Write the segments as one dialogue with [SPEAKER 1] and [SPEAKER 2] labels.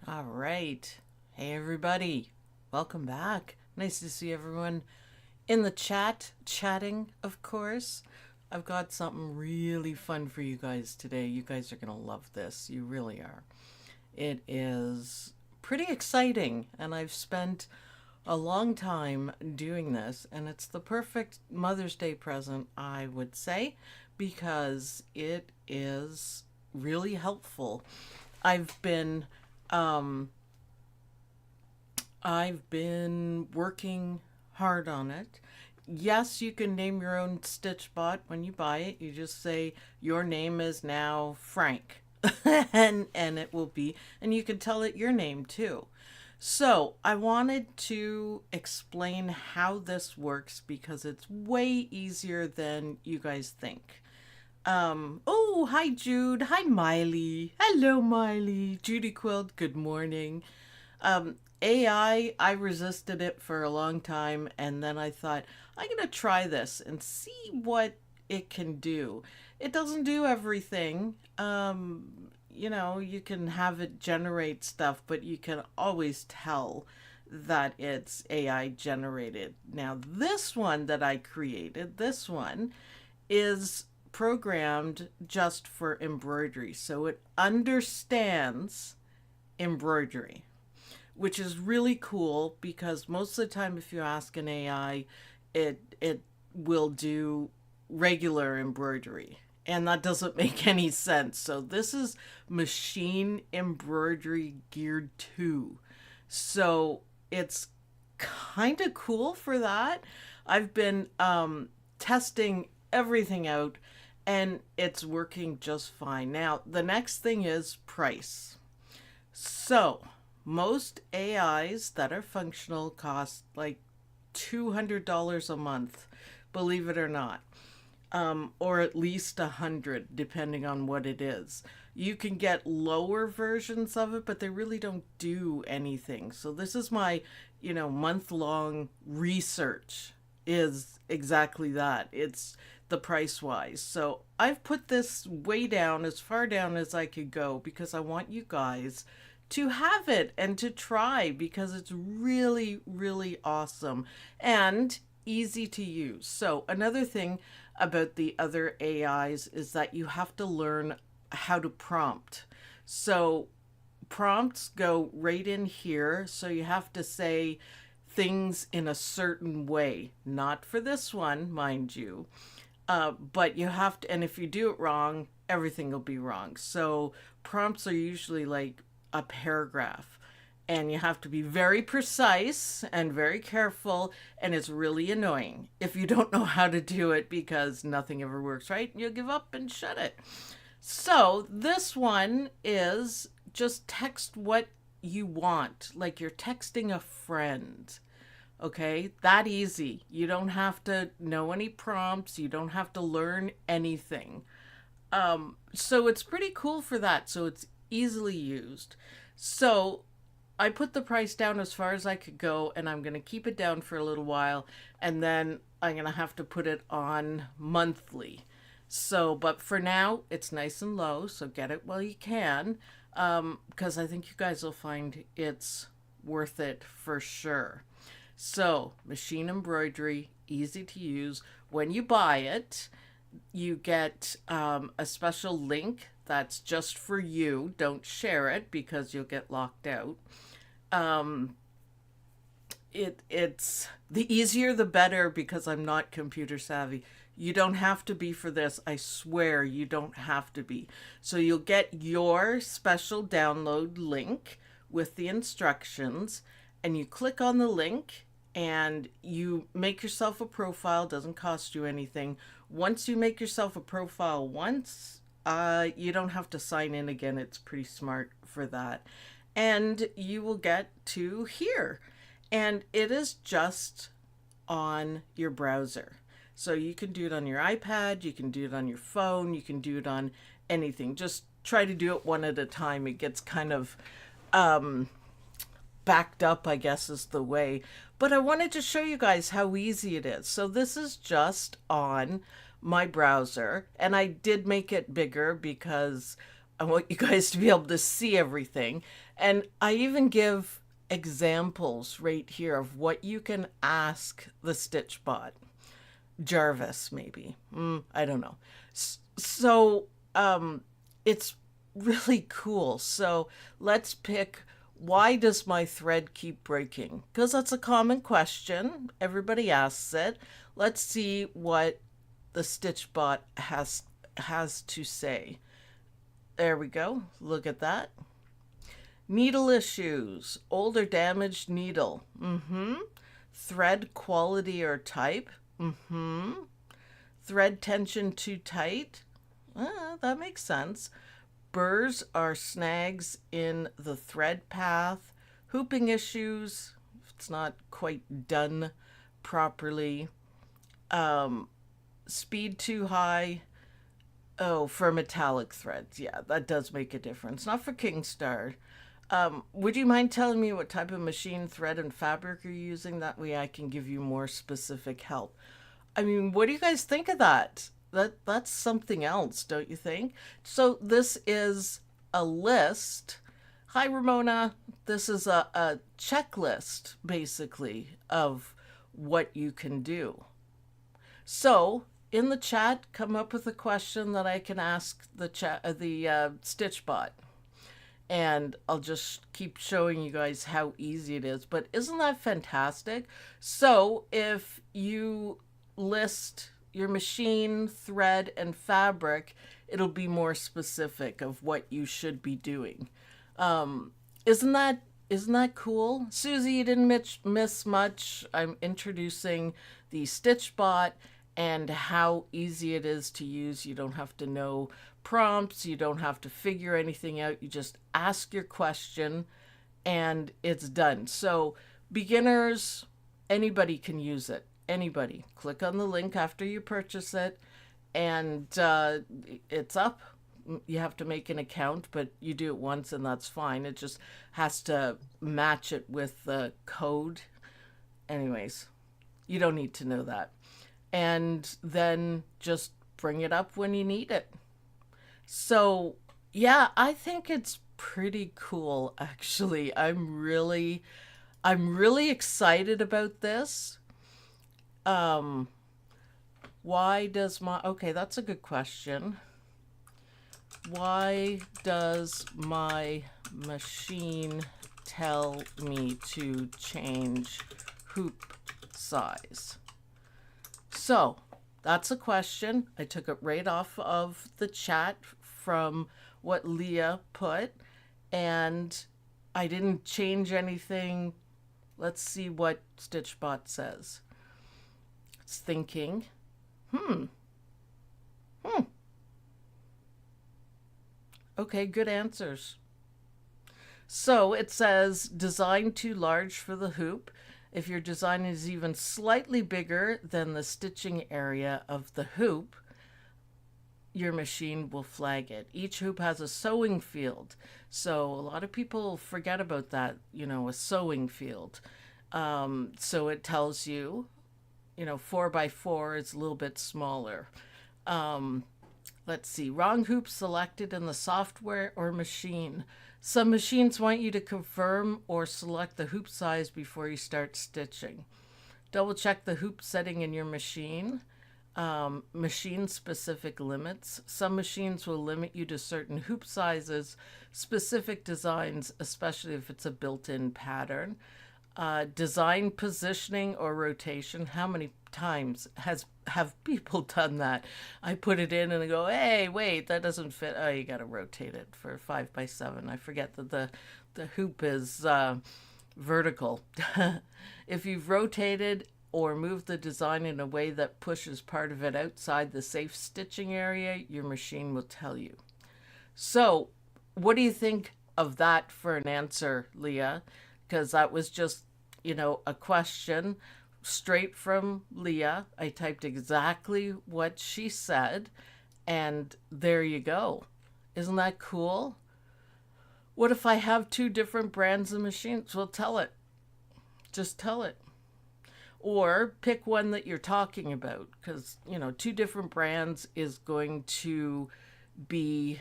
[SPEAKER 1] All right. Hey, everybody. Welcome back. Nice to see everyone in the chat, chatting, of course. I've got something really fun for you guys today. You guys are going to love this. You really are. It is pretty exciting, and I've spent a long time doing this, and it's the perfect Mother's Day present, I would say, because it is really helpful. I've been um, I've been working hard on it. Yes, you can name your own Stitchbot when you buy it. You just say your name is now Frank. and it will be, and you can tell it your name too. So, I wanted to explain how this works because it's way easier than you guys think. Oh, hi Jude. Hi Miley. Hello Miley. Judy Quilt, good morning. I resisted it for a long time, and then I thought, I'm going to try this and see what it can do. It doesn't do everything. You can have it generate stuff, but you can always tell that it's AI generated. Now, this one that I created, this one is programmed just for embroidery. So it understands embroidery, which is really cool because most of the time if you ask an AI, it will do regular embroidery. And that doesn't make any sense. So this is machine embroidery geared 2. So it's kind of cool for that. I've been testing everything out and it's working just fine. Now, the next thing is price. So, most AIs that are functional cost like $200 a month, believe it or not, or at least 100, depending on what it is. You can get lower versions of it, but they really don't do anything. So this is my, month-long research is exactly that. It's the price wise. So I've put this way down, as far down as I could go, because I want you guys to have it and to try because it's really, really awesome and easy to use. So, another thing about the other AIs is that you have to learn how to prompt. So, prompts go right in here. So, you have to say things in a certain way, not for this one, mind you. But you have to, and if you do it wrong, everything will be wrong. So, prompts are usually like a paragraph and you have to be very precise and very careful, and it's really annoying if you don't know how to do it because nothing ever works right and you'll give up and shut it. So this one is just text what you want, like you're texting a friend. Okay, that easy. You don't have to know any prompts, you don't have to learn anything. So it's pretty cool for that. So it's easily used. So I put the price down as far as I could go, and I'm going to keep it down for a little while, and then I'm going to have to put it on monthly. So, but for now, it's nice and low, so get it while you can, because I think you guys will find it's worth it for sure. So, machine embroidery, easy to use. When you buy it, you get a special link that's just for you. Don't share it because you'll get locked out. Um, it's the easier the better because I'm not computer savvy. You don't have to be for this. I swear you don't have to be. So you'll get your special download link with the instructions, and you click on the link and you make yourself a profile. Doesn't cost you anything. Once you make yourself a profile once, you don't have to sign in again. It's pretty smart for that. And you will get to here. And it is just on your browser. So you can do it on your iPad, you can do it on your phone, you can do it on anything. Just try to do it one at a time. It gets kind of backed up, I guess is the way. But I wanted to show you guys how easy it is. So this is just on my browser, and I did make it bigger because I want you guys to be able to see everything. And I even give examples right here of what you can ask the Stitchbot. Jarvis, maybe. I don't know. So it's really cool. So let's pick, why does my thread keep breaking? Because that's a common question. Everybody asks it. Let's see what the Stitchbot has to say. There we go. Look at that. Needle issues. Old or damaged needle. Thread quality or type. Thread tension too tight. That makes sense. Burrs are snags in the thread path. Hooping issues. It's not quite done properly. Speed too high. Oh, for metallic threads. Yeah, that does make a difference. Not for Kingstar. Would you mind telling me what type of machine, thread, and fabric you're using? That way I can give you more specific help. I mean, what do you guys think of that? That's something else, don't you think? So this is a list. Hi, Ramona. This is a checklist, basically, of what you can do. So in the chat, come up with a question that I can ask the Stitchbot. And I'll just keep showing you guys how easy it is. But isn't that fantastic? So if you list your machine, thread, and fabric, it'll be more specific of what you should be doing. Isn't that cool? Susie, you didn't miss much. I'm introducing the Stitchbot and how easy it is to use. You don't have to know prompts. You don't have to figure anything out. You just ask your question and it's done. So beginners, anybody can use it. Anybody. Click on the link after you purchase it and it's up. You have to make an account, but you do it once and that's fine. It just has to match it with the code. Anyways, you don't need to know that. And then just bring it up when you need it. So, yeah, I think it's pretty cool, actually. I'm really excited about this. Why does okay, that's a good question. Why does my machine tell me to change hoop size? So that's a question. I took it right off of the chat from what Leah put, and I didn't change anything. Let's see what Stitchbot says. It's thinking. Okay, good answers. So it says design too large for the hoop. If your design is even slightly bigger than the stitching area of the hoop, your machine will flag it. Each hoop has a sewing field. So a lot of people forget about that, a sewing field. So it tells you, 4x4 is a little bit smaller. Let's see, wrong hoop selected in the software or machine. Some machines want you to confirm or select the hoop size before you start stitching. Double check the hoop setting in your machine. Machine specific limits. Some machines will limit you to certain hoop sizes, specific designs, especially if it's a built-in pattern. Design positioning or rotation. How many times have people done that? I put it in and I go, hey, wait, that doesn't fit. Oh, you got to rotate it for 5x7. I forget that the hoop is vertical. If you've rotated or moved the design in a way that pushes part of it outside the safe stitching area, your machine will tell you. So what do you think of that for an answer, Leah? Because that was just, a question straight from Leah. I typed exactly what she said, and there you go. Isn't that cool? What if I have two different brands of machines? Well, tell it. Just tell it. Or pick one that you're talking about, because, two different brands is going to be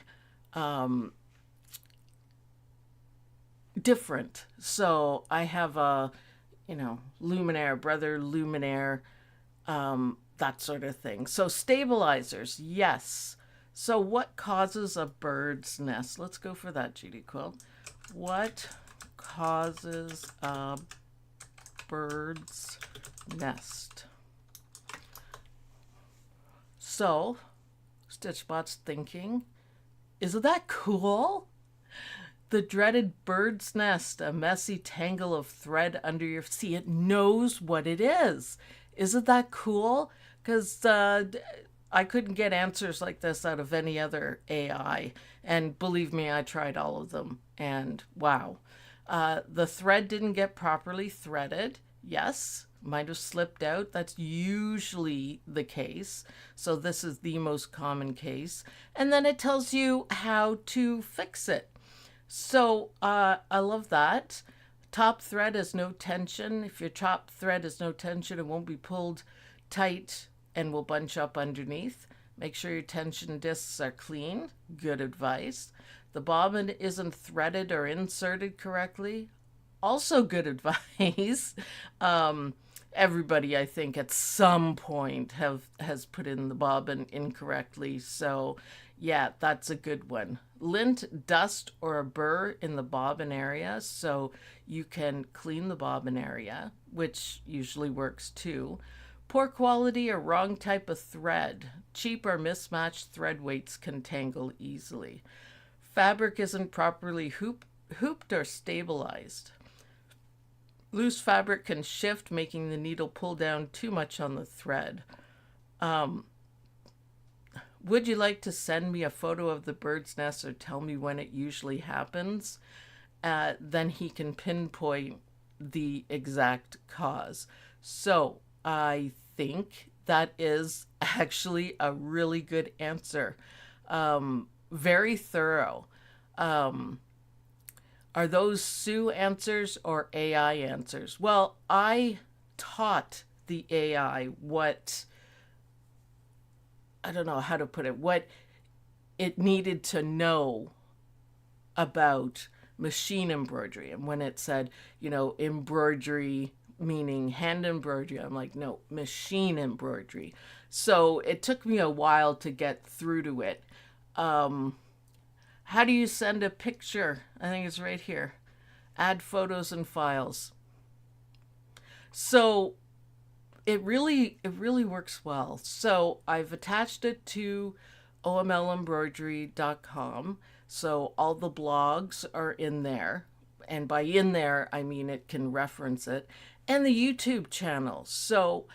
[SPEAKER 1] different. So I have a, luminaire, brother luminaire, that sort of thing. So stabilizers, yes. So what causes a bird's nest? Let's go for that, Judy Quill. What causes a bird's nest? So Stitchbot's thinking, isn't that cool? The dreaded bird's nest, a messy tangle of thread under your... See, it knows what it is. Isn't that cool? Because I couldn't get answers like this out of any other AI. And believe me, I tried all of them. And wow. The thread didn't get properly threaded. Yes, might have slipped out. That's usually the case. So this is the most common case. And then it tells you how to fix it. So I love that. Top thread has no tension. If your top thread has no tension, it won't be pulled tight and will bunch up underneath. Make sure your tension discs are clean. Good advice. The bobbin isn't threaded or inserted correctly. Also good advice. Everybody, I think, at some point has put in the bobbin incorrectly. So yeah, that's a good one. Lint, dust, or a burr in the bobbin area, so you can clean the bobbin area, which usually works too. Poor quality or wrong type of thread. Cheap or mismatched thread weights can tangle easily. Fabric isn't properly hooped or stabilized. Loose fabric can shift, making the needle pull down too much on the thread. Would you like to send me a photo of the bird's nest or tell me when it usually happens? Then he can pinpoint the exact cause. So I think that is actually a really good answer. Very thorough. Are those Sue answers or AI answers? Well, I taught the AI what... I don't know how to put it, what it needed to know about machine embroidery. And when it said, embroidery, meaning hand embroidery, I'm like, no, machine embroidery. So it took me a while to get through to it. How do you send a picture? I think it's right here. Add photos and files. So it really works well. So I've attached it to omlembroidery.com. So all the blogs are in there. And by in there, I mean it can reference it. And the YouTube channel. So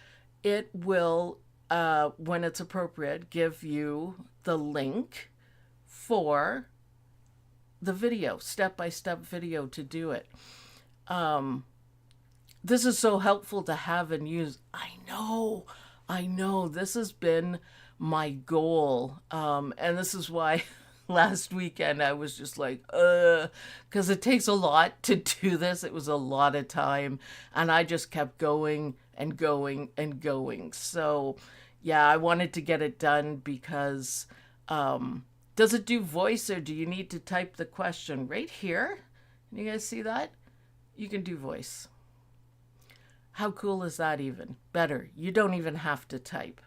[SPEAKER 1] it will, when it's appropriate, give you the link for the video, step-by-step video to do it. This is so helpful to have and use. I know. This has been my goal. And this is why last weekend I was just like, because it takes a lot to do this. It was a lot of time. And I just kept going and going and going. So yeah, I wanted to get it done because does it do voice or do you need to type the question right here? You guys see that? You can do voice. How cool is that even? Better. You don't even have to type.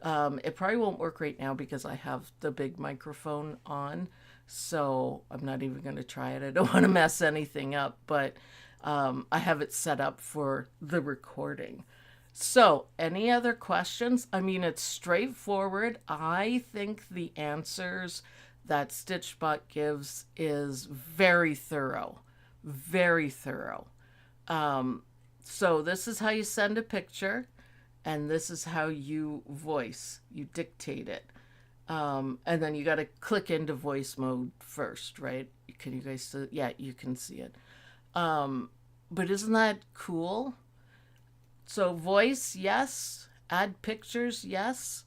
[SPEAKER 1] It probably won't work right now because I have the big microphone on. So I'm not even going to try it. I don't want to mess anything up. But I have it set up for the recording. So any other questions? I mean, it's straightforward. I think the answers that Stitchbot gives is very thorough. Very thorough. So this is how you send a picture, and this is how you voice. You dictate it. And then you got to click into voice mode first, right? Can you guys see? Yeah, you can see it. But isn't that cool? So voice, yes. Add pictures, yes.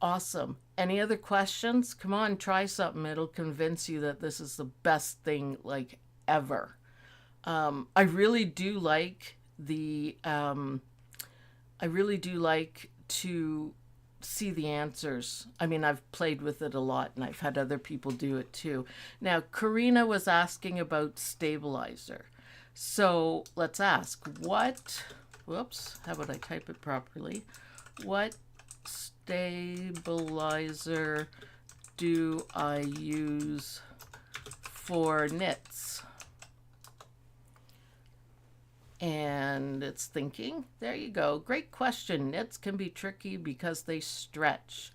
[SPEAKER 1] Awesome. Any other questions? Come on, try something. It'll convince you that this is the best thing like ever. I really do like the, I really do like to see the answers. I mean, I've played with it a lot and I've had other people do it too. Now, Karina was asking about stabilizer. So let's ask what, whoops, how about I type it properly? What stabilizer do I use for knits? And it's thinking. There you go. Great question. Knits can be tricky because they stretch.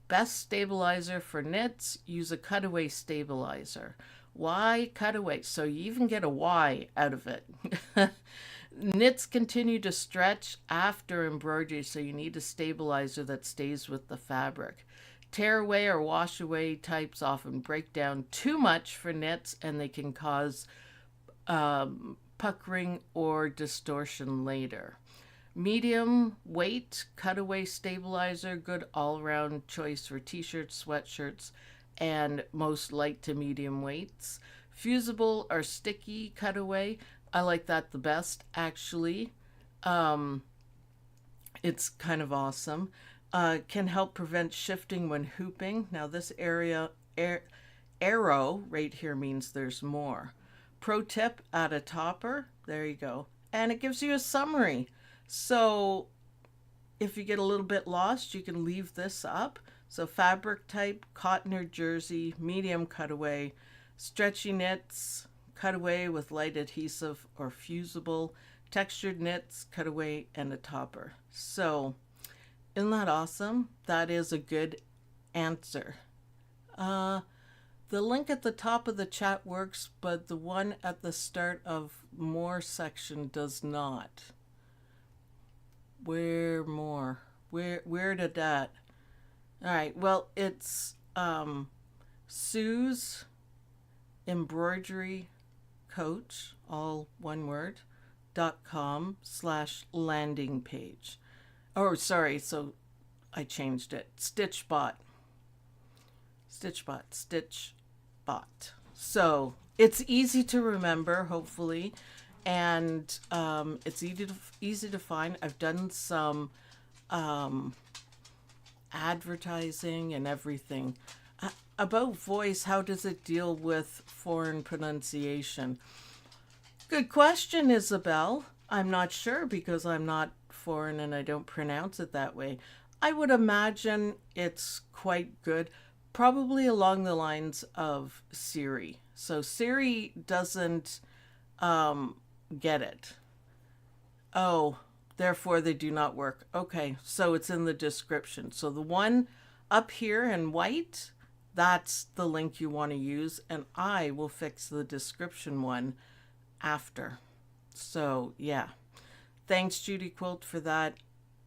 [SPEAKER 1] Best stabilizer for knits, use a cutaway stabilizer. Why cutaway? So you even get a Y out of it. Knits continue to stretch after embroidery, so you need a stabilizer that stays with the fabric. Tear away or wash away types often break down too much for knits, and they can cause puckering or distortion later. Medium weight cutaway stabilizer, good all-around choice for t-shirts, sweatshirts, and most light to medium weights. Fusible or sticky cutaway, I like that the best actually. It's kind of awesome. Can help prevent shifting when hooping. Now this arrow right here means there's more. Pro tip, add a topper. There you go. And it gives you a summary. So if you get a little bit lost, you can leave this up. So fabric type, cotton or jersey, medium cutaway, stretchy knits, cutaway with light adhesive or fusible, textured knits, cutaway, and a topper. So isn't that awesome? That is a good answer. The link at the top of the chat works, but the one at the start of more section does not. Where more? Where did that? All right, well, it's Sue's Embroidery Coach, all one word, .com/landing page. Oh, sorry, so I changed it. Stitchbot. So it's easy to remember, hopefully, and it's easy to find. I've done some advertising and everything. About voice, how does it deal with foreign pronunciation? Good question, Isabel. I'm not sure because I'm not foreign and I don't pronounce it that way. I would imagine it's quite good, probably along the lines of Siri. So Siri doesn't get it. Oh, therefore they do not work. Okay, so it's in the description. So the one up here in white, that's the link you want to use, and I will fix the description one after. So yeah, thanks Judy Quilt for that.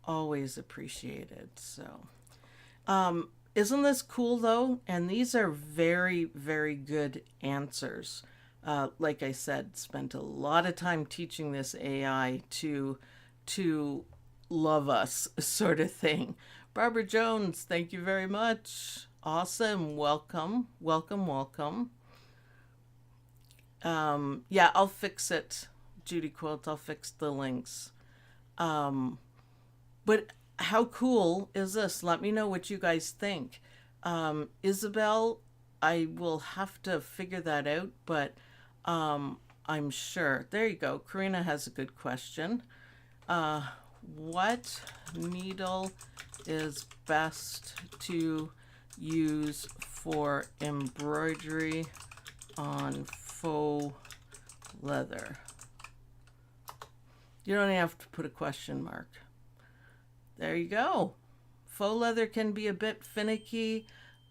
[SPEAKER 1] Always appreciated. So isn't this cool though? And these are very, very good answers. Like I said, spent a lot of time teaching this AI to love us, sort of thing. Barbara Jones, thank you very much. Awesome. Welcome. Yeah, I'll fix it, Judy Quilt. I'll fix the links. But how cool is this? Let me know what you guys think. Isabel, I will have to figure that out, but I'm sure. There you go. Karina has a good question. What needle is best to use for embroidery on faux leather? You don't have to put a question mark. There you go. Faux leather can be a bit finicky,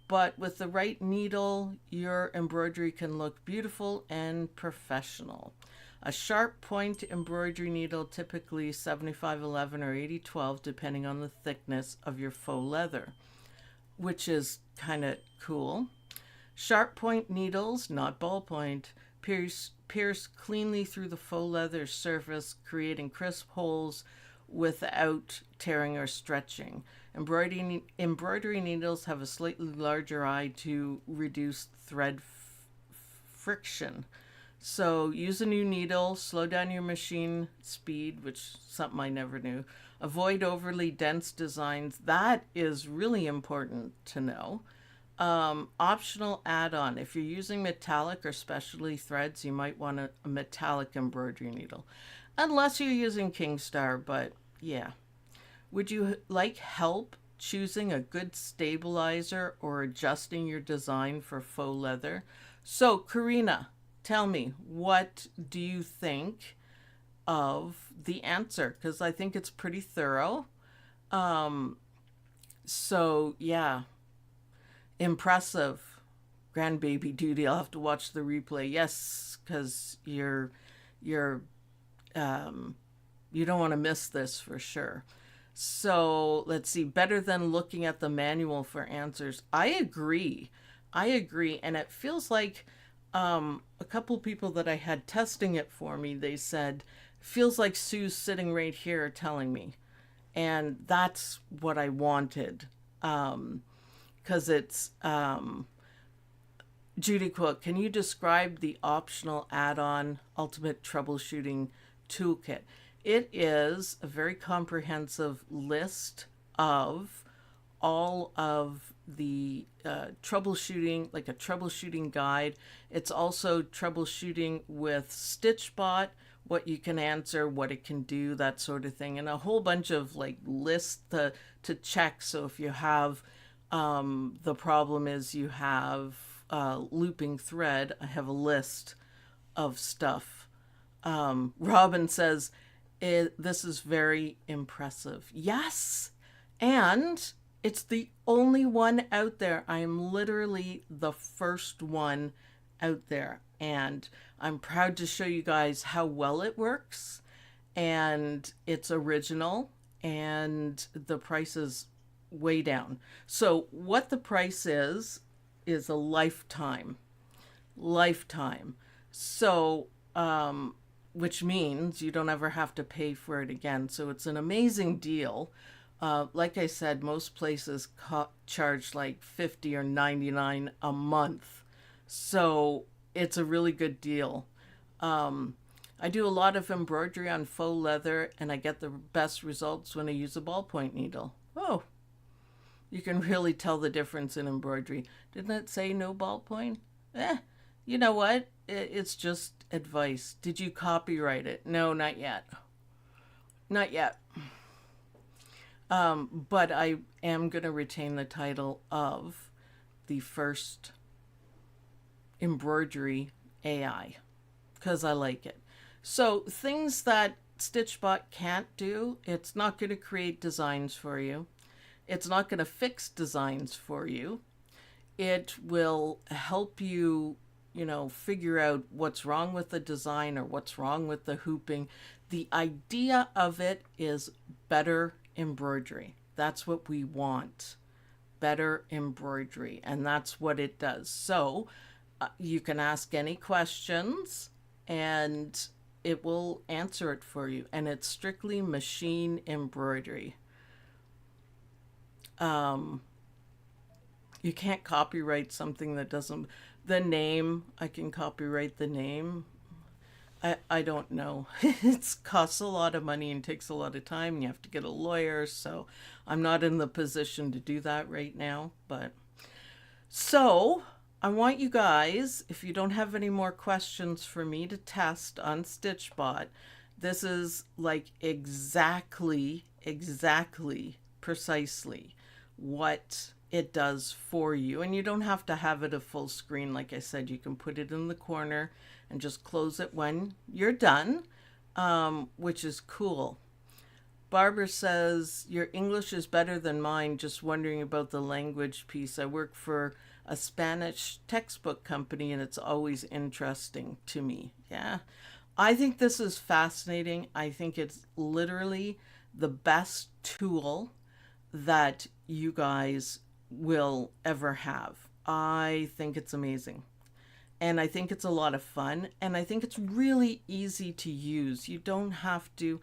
[SPEAKER 1] but with the right needle, your embroidery can look beautiful and professional. A sharp point embroidery needle, typically 7511 or 8012, depending on the thickness of your faux leather, which is kind of cool. Sharp point needles, not ballpoint, pierce cleanly through the faux leather surface, creating crisp holes without tearing or stretching. Embroidery needles have a slightly larger eye to reduce thread friction. So use a new needle, slow down your machine speed, which is something I never knew. Avoid overly dense designs. That is really important to know. Optional add-on. If you're using metallic or specialty threads, you might want a metallic embroidery needle. Unless you're using Kingstar, but yeah. Would you like help choosing a good stabilizer or adjusting your design for faux leather? So, Karina, tell me, what do you think of the answer? Because I think it's pretty thorough. Um, so, yeah, impressive. Grandbaby duty. I'll have to watch the replay. Yes, because um, you don't want to miss this for sure. So let's see, better than looking at the manual for answers. I agree. I agree. And it feels like a couple people that I had testing it for me, they said, feels like Sue's sitting right here telling me. And that's what I wanted. Because it's Judy Cook, can you describe the optional add-on Ultimate Troubleshooting Toolkit? It is a very comprehensive list of all of the troubleshooting, like a troubleshooting guide. It's also troubleshooting with Stitchbot, what you can answer, what it can do, that sort of thing, and a whole bunch of like lists to check. So if you have the problem is you have looping thread, I have a list of stuff. Robin says, this is very impressive. Yes. And it's the only one out there. I am literally the first one out there. And I'm proud to show you guys how well it works. And it's original. And the price is way down. So what the price is a lifetime. Lifetime. So, which means you don't ever have to pay for it again. So it's an amazing deal. Like I said, most places charge like 50 or 99 a month. So it's a really good deal. I do a lot of embroidery on faux leather, and I get the best results when I use a ballpoint needle. Oh, you can really tell the difference in embroidery. Didn't it say no ballpoint? You know what? It's just advice. Did you copyright it? No, not yet. Not yet. But I am going to retain the title of the first embroidery AI because I like it. So things that Stitchbot can't do, it's not going to create designs for you. It's not going to fix designs for you. It will help you, figure out what's wrong with the design or what's wrong with the hooping. The idea of it is better embroidery. That's what we want. Better embroidery. And that's what it does. So you can ask any questions and it will answer it for you. And it's strictly machine embroidery. You can't copyright something that doesn't. The name, I can copyright the name. I don't know. It costs a lot of money and takes a lot of time. And you have to get a lawyer, so I'm not in the position to do that right now. But so I want you guys, if you don't have any more questions for me to test on Stitchbot, this is like exactly, precisely what it does for you. And you don't have to have it a full screen. Like I said, you can put it in the corner and just close it when you're done, which is cool. Barbara says, your English is better than mine. Just wondering about the language piece. I work for a Spanish textbook company and it's always interesting to me. Yeah. I think this is fascinating. I think it's literally the best tool that you guys will ever have. I think it's amazing. And I think it's a lot of fun. And I think it's really easy to use. You don't have to,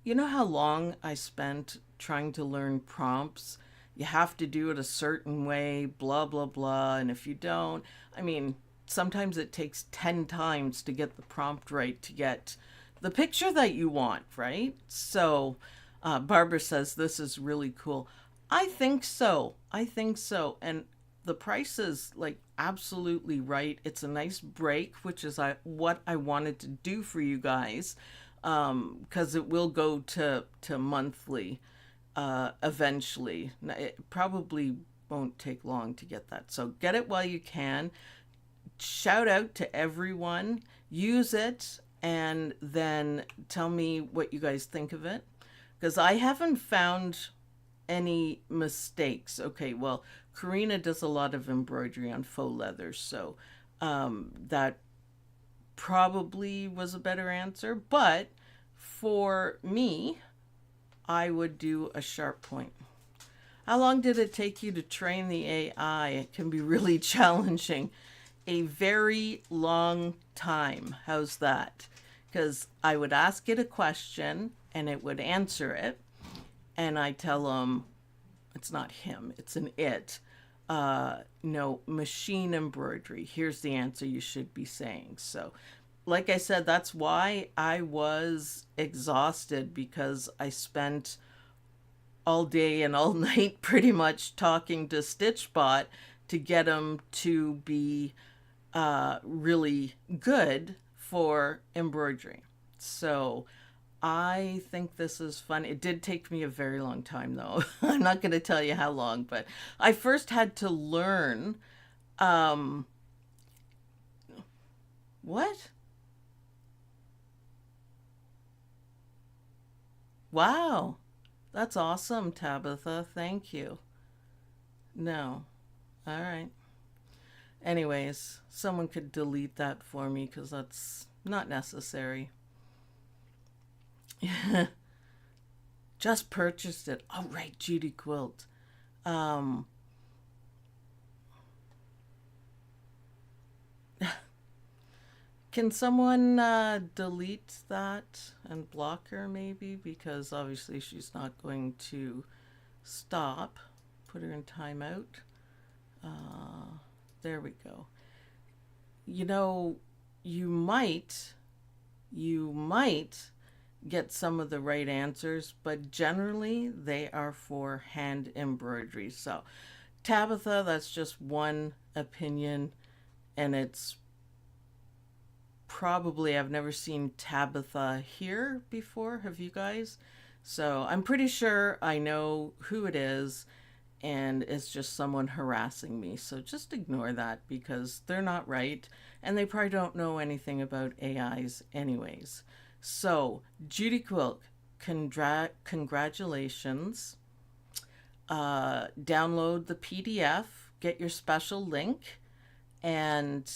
[SPEAKER 1] you know how long I spent trying to learn prompts? You have to do it a certain way, blah, blah, blah. And if you don't, sometimes it takes 10 times to get the prompt right to get the picture that you want, right? So Barbara says this is really cool. I think so. I think so. And the price is like absolutely right. It's a nice break, which is what I wanted to do for you guys, because it will go to monthly eventually. It probably won't take long to get that. So get it while you can. Shout out to everyone. Use it and then tell me what you guys think of it. Because I haven't found any mistakes. Okay, well, Karina does a lot of embroidery on faux leather, so that probably was a better answer. But for me, I would do a sharp point. How long did it take you to train the AI? It can be really challenging. A very long time. How's that? Because I would ask it a question and it would answer it. And I tell him, it's not him, it's an it. No, machine embroidery. Here's the answer you should be saying. So, like I said, that's why I was exhausted, because I spent all day and all night pretty much talking to Stitchbot to get him to be really good for embroidery. So I think this is fun. It did take me a very long time, though. I'm not going to tell you how long, but I first had to learn. Um, what? Wow. That's awesome, Tabitha. Thank you. No. All right. Anyways, someone could delete that for me because that's not necessary. Just purchased it. Oh, right, Judy Quilt. Um, can someone delete that and block her maybe? Because obviously she's not going to stop. Put her in timeout. There we go. You know, you might get some of the right answers, but generally they are for hand embroidery. So, Tabitha, that's just one opinion, and it's probably, I've never seen Tabitha here before. Have you guys? So, I'm pretty sure I know who it is, and it's just someone harassing me. So just ignore that because they're not right and they probably don't know anything about AIs anyways. So, Judy Quilk, congratulations. Download the PDF, get your special link, and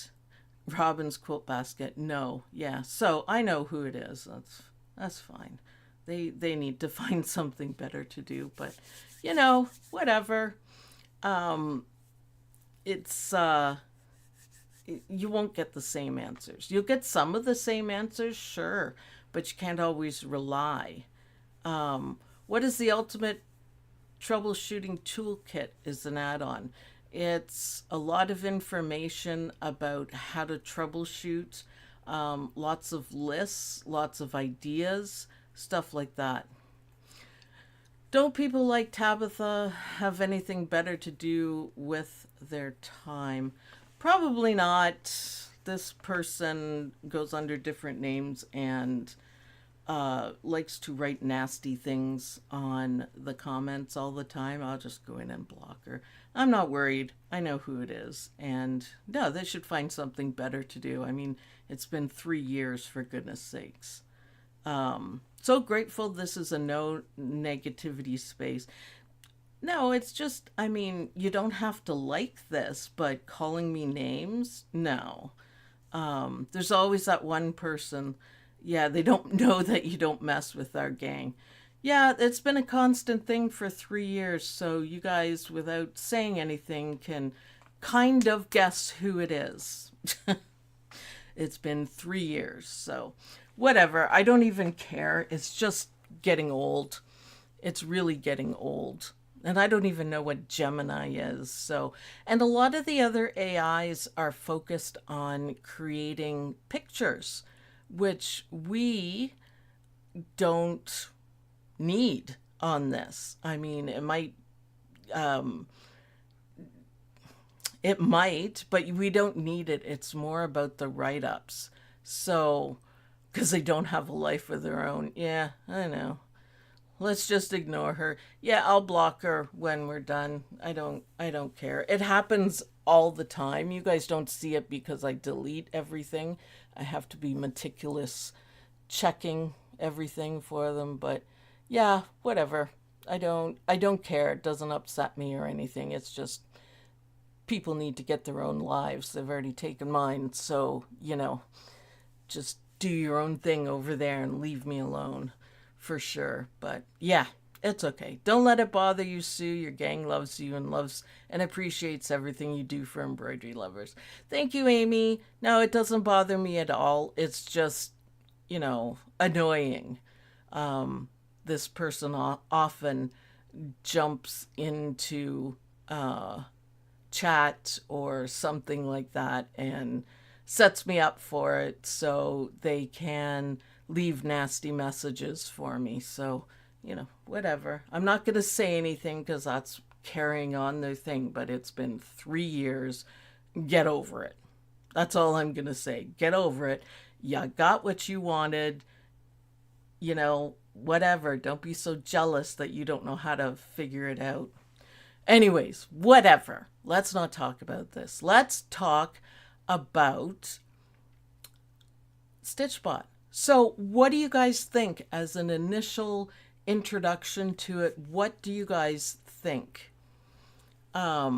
[SPEAKER 1] Robin's Quilt Basket. No, yeah. So I know who it is. That's fine. They need to find something better to do, but whatever. Um, it's you won't get the same answers. You'll get some of the same answers, sure, but you can't always rely. What is the ultimate troubleshooting toolkit? Is an add-on. It's a lot of information about how to troubleshoot, lots of lists, lots of ideas, stuff like that. Don't people like Tabitha have anything better to do with their time? Probably not. This person goes under different names and likes to write nasty things on the comments all the time. I'll just go in and block her. I'm not worried. I know who it is. And no, they should find something better to do. I mean, it's been 3 years, for goodness sakes. So grateful this is a no negativity space. No, it's just, I mean, you don't have to like this, but calling me names, no. There's always that one person, yeah, they don't know that you don't mess with our gang. Yeah, it's been a constant thing for 3 years, so you guys, without saying anything, can kind of guess who it is. It's been 3 years, so whatever. I don't even care. It's just getting old. It's really getting old. And I don't even know what Gemini is. So, and a lot of the other AIs are focused on creating pictures, which we don't need on this. I mean, um, it might, but we don't need it. It's more about the write ups. So, because they don't have a life of their own. Yeah, I know. Let's just ignore her. Yeah, I'll block her when we're done. I don't care. It happens all the time. You guys don't see it because I delete everything. I have to be meticulous checking everything for them, but yeah, whatever. I don't care. It doesn't upset me or anything. It's just people need to get their own lives. They've already taken mine, so, just do your own thing over there and leave me alone for sure. But yeah, it's okay. Don't let it bother you, Sue. Your gang loves you and loves and appreciates everything you do for embroidery lovers. Thank you, Amy. No, it doesn't bother me at all. It's just, annoying. This person often jumps into chat or something like that and sets me up for it so they can leave nasty messages for me. So, whatever. I'm not going to say anything because that's carrying on their thing, but it's been 3 years. Get over it. That's all I'm going to say. Get over it. You got what you wanted. Whatever. Don't be so jealous that you don't know how to figure it out. Anyways, whatever. Let's not talk about this. Let's talk about Stitchbot. So, what do you guys think as an initial introduction to it? What do you guys think? Let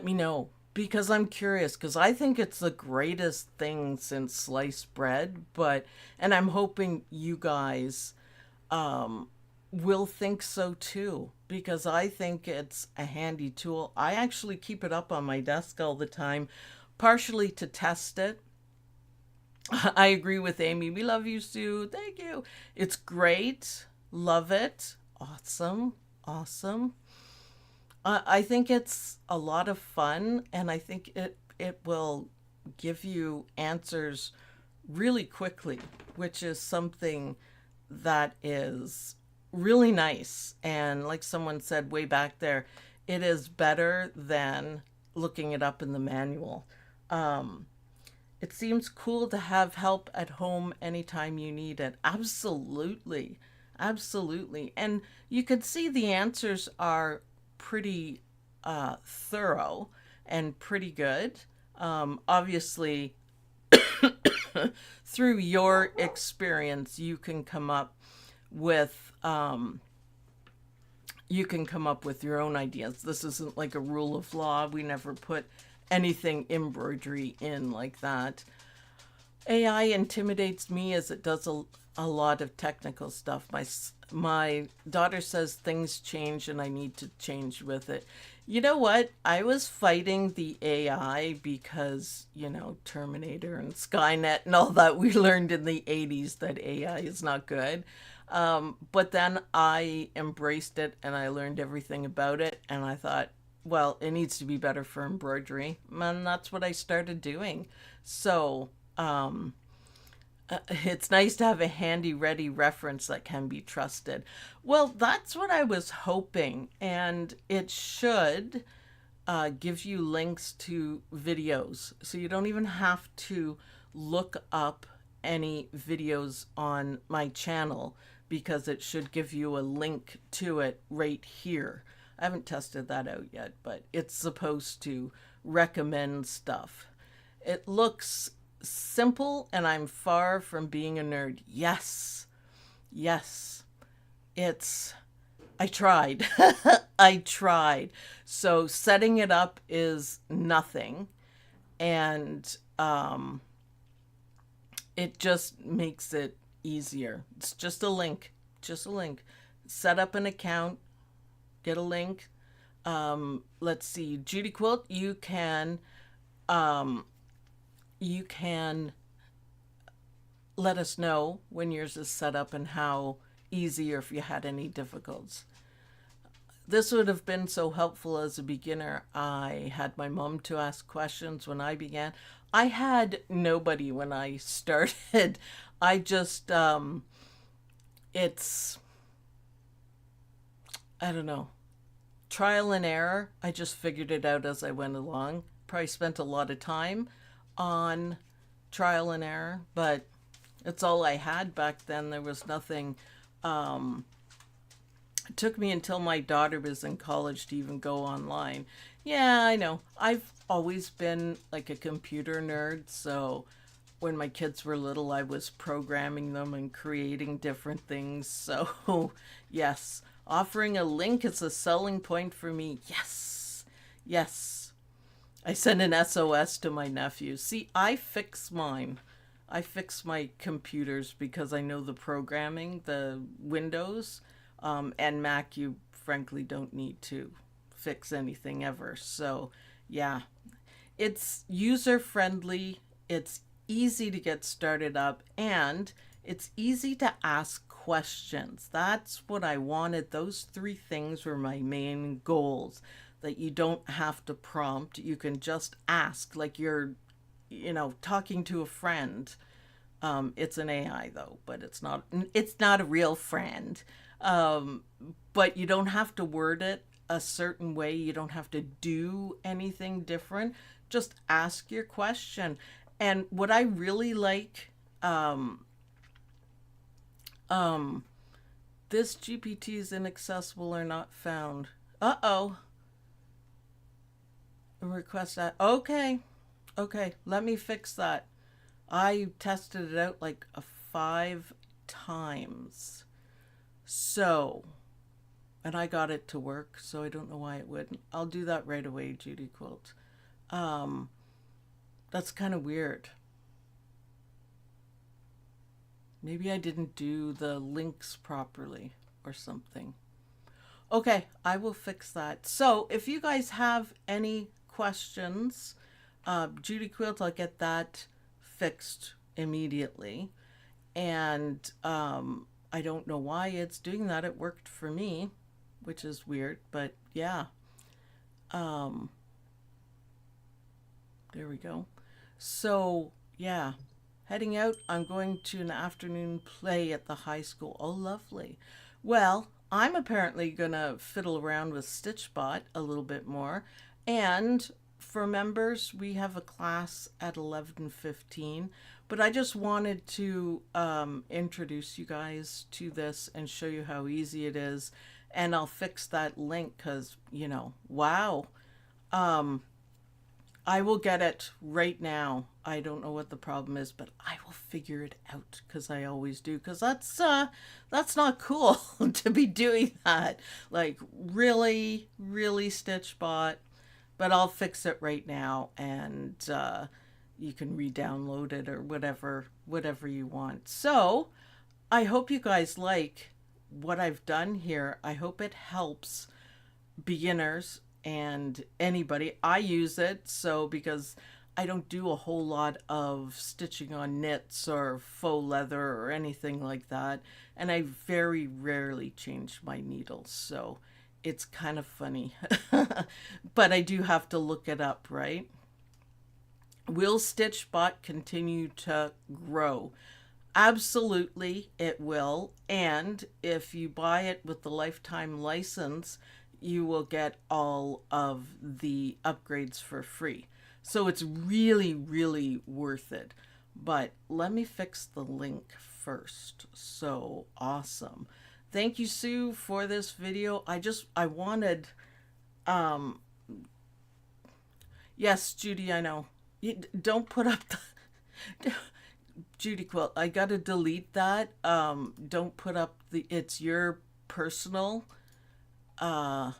[SPEAKER 1] me know because I'm curious because I think it's the greatest thing since sliced bread, and I'm hoping you guys will think so too because I think it's a handy tool. I actually keep it up on my desk all the time, partially to test it. I agree with Amy. We love you, Sue. Thank you. It's great. Love it. Awesome. Awesome. I think it's a lot of fun, and I think it will give you answers really quickly, which is something that is really nice. And like someone said way back there, it is better than looking it up in the manual. It seems cool to have help at home anytime you need it. Absolutely. Absolutely. And you could see the answers are pretty thorough and pretty good. Obviously, through your experience, with you can come up with your own ideas. This isn't like a rule of law. We never put anything embroidery in like that. AI intimidates me as it does a lot of technical stuff. My daughter says things change and I need to change with it. You know what? I was fighting the AI because, Terminator and Skynet and all that we learned in the 80s that AI is not good. But then I embraced it and I learned everything about it and I thought, well, it needs to be better for embroidery. And that's what I started doing. So, it's nice to have a handy, ready reference that can be trusted. Well, that's what I was hoping. And it should give you links to videos. So you don't even have to look up any videos on my channel because it should give you a link to it right here. I haven't tested that out yet, but it's supposed to recommend stuff. It looks simple, and I'm far from being a nerd. Yes. Yes. I tried. I tried. So setting it up is nothing. And it just makes it easier. It's just a link. Just a link. Set up an account. Get a link. Let's see. Judy Quilt, you can let us know when yours is set up and how easy or if you had any difficulties. This would have been so helpful as a beginner. I had my mom to ask questions when I began. I had nobody when I started. I just, it's, I don't know, trial and error. I just figured it out as I went along. Probably spent a lot of time on trial and error, but it's all I had back then. There was nothing. It took me until my daughter was in college to even go online. Yeah, I know. I've always been like a computer nerd, so when my kids were little, I was programming them and creating different things. So, yes, offering a link is a selling point for me. Yes, yes. I send an SOS to my nephew. See, I fix mine. I fix my computers because I know the programming, the Windows, and Mac, you frankly don't need to fix anything ever. So, yeah, it's user friendly, it's easy to get started up, and it's easy to ask questions. That's what I wanted. Those three things were my main goals. That you don't have to prompt, you can just ask like you're, talking to a friend. It's an AI though, but it's not a real friend. Um, but you don't have to word it a certain way. You don't have to do anything different. Just ask your question. And what I really like, um, this GPT is inaccessible or not found. Uh-oh. Request that. Okay. Okay. Let me fix that. I tested it out like 5 times. So, and I got it to work, so I don't know why it wouldn't. I'll do that right away, Judy Quilt. Um, that's kind of weird. Maybe I didn't do the links properly or something. Okay, I will fix that. So, if you guys have any questions, Judy Quilt, I'll get that fixed immediately. And I don't know why it's doing that. It worked for me, which is weird, but yeah. Um, there we go. So, yeah, heading out, I'm going to an afternoon play at the high school. Oh, lovely. Well, I'm apparently going to fiddle around with Stitchbot a little bit more. And for members, we have a class at 11:15. But I just wanted to introduce you guys to this and show you how easy it is. And I'll fix that link because, wow. Um, I will get it right now. I don't know what the problem is, but I will figure it out because I always do. Because that's not cool to be doing that. Like really, really Stitchbot. But I'll fix it right now, and you can re-download it or whatever you want. So I hope you guys like what I've done here. I hope it helps beginners and anybody. I use it so because I don't do a whole lot of stitching on knits or faux leather or anything like that, and I very rarely change my needles, so it's kind of funny. But I do have to look it up, right? Will Stitchbot continue to grow? Absolutely, it will. And if you buy it with the lifetime license, you will get all of the upgrades for free. So it's really, really worth it. But let me fix the link first. So awesome. Thank you, Sue, for this video. I wanted, um, yes, Judy, I know. You don't put up the, Judy Quilt, I gotta delete that. Don't put up it's your personal. I'm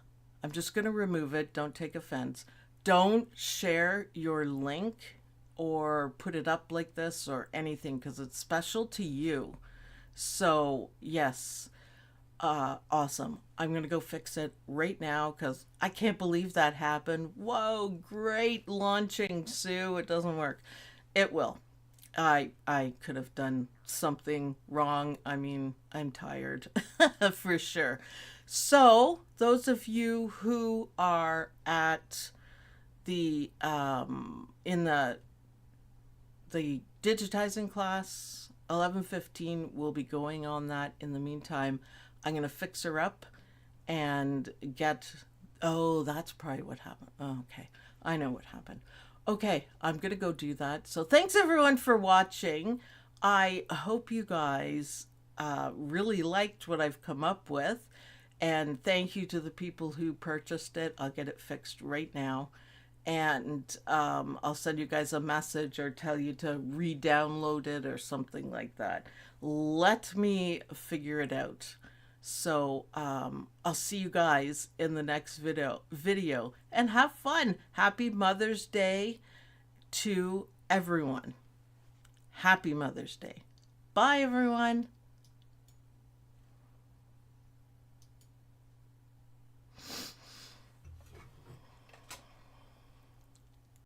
[SPEAKER 1] just gonna remove it. Don't take offense. Don't share your link or put it up like this or anything because it's special to you. So, yes, awesome. I'm gonna go fix it right now because I can't believe that happened. Whoa, great launching, Sue. It doesn't work. It will. I could have done something wrong. I mean, I'm tired for sure. So, those of you who are at the in the digitizing class 11:15 will be going on that. In the meantime, I'm going to fix her up and get, oh, that's probably what happened. Oh, okay, I know what happened. Okay, I'm going to go do that. So thanks everyone for watching. I hope you guys really liked what I've come up with. And thank you to the people who purchased it. I'll get it fixed right now. And I'll send you guys a message or tell you to re-download it or something like that. Let me figure it out. So I'll see you guys in the next video and have fun. Happy Mother's Day to everyone. Happy Mother's Day. Bye, everyone.